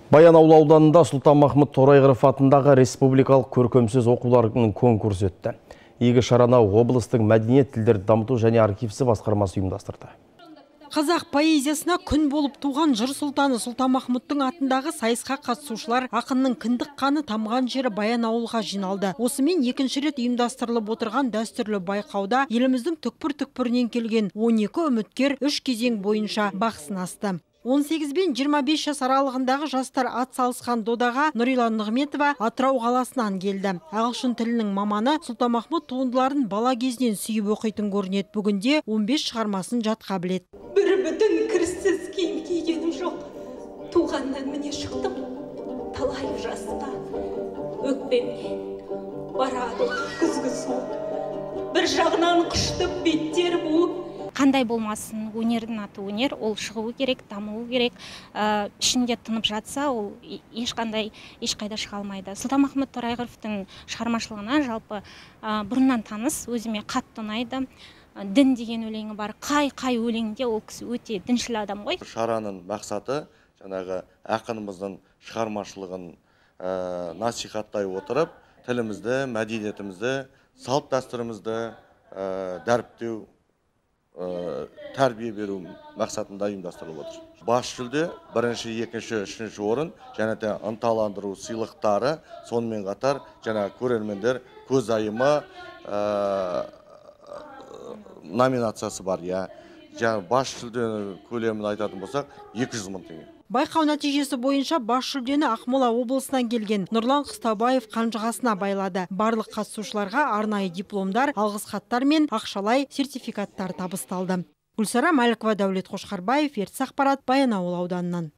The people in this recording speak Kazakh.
Баянауыл ауданында Сұлтанмахмұт Торайғыров атындағы республикалық көркемсөз оқуларының конкурсы өтті. Игі шараны облыстың мәдениет тілдерді дамыту және архивісі басқармасы ұйымдастырды. Қазақ поэзиясына күн болып туған жыр сұлтаны Сұлтанмахмұттың атындағы сайысқа қатысушылар ақынның кіндік қаны тамған жері Баянауылға жиналды. Осымен екінші рет ұйымдастырылып отырған дәстүрлі байқауда еліміздің түкпір-түкпірінен келген 12 үміткер 3 кезең бойынша бақ сынасты. 18 бен 25 жас аралығындағы жастар ат салысқан додаға Нұрила Нығметова Атырау қаласынан келді. Ағылшын тілінің маманы Сұлтанмахмұт туындыларын бала кезінен сүйіп оқитын көрінеді. Бүгінде 15 шығармасын жатқа біледі. Бір бүтін кірсіз киім кигенім жоқ. Туғаннан міне шықтым. Талай жасқа өкпемнен барады күзгі суық. Бір жағынан қыштып беттер буып. Қандай болмасын, өнердің аты өнер, ол шығуы керек, дамуы керек. Ішінде тынып жатса, ол ешқайда шыға алмайды. Сұлтанмахмұт Торайғыровтың шығармашылығына жалпы бұрыннан таныс, өзіме қатты ұнайды. Дін деген өлеңі бар. Қай өлеңде ол кісі өте діншіл адам ғой. Шараның мақсаты жаңағы ақынымыздың шығармашылығын насихаттай отырып, тілімізді, мәдениетімізді, салт дәстүрімізді дәріптеу, тәрбие беру мақсатында ұйымдастырылып отыр. Бас жүлде, бірінші, екінші, үшінші орын, және де ынталандыру сыйлықтары, сонымен қатар жаңа көрермендер көзайымы номинациясы бар. Бас жүлде көлемін айтатын болсақ, 200 мың теңге. Байқау нәтижесі бойынша бас жүлдені Ақмола облысынан келген Нұрлан Қыстаубаев қанжығасына байлады. Барлық қатысушыларға арнайы дипломдар, алғыс хаттар мен ақшалай сертификаттар табысталды. Гүлсара Мәлікова, Дәулет Қошқарбаев, Ертіс ақпарат, Баянауыл ауданынан.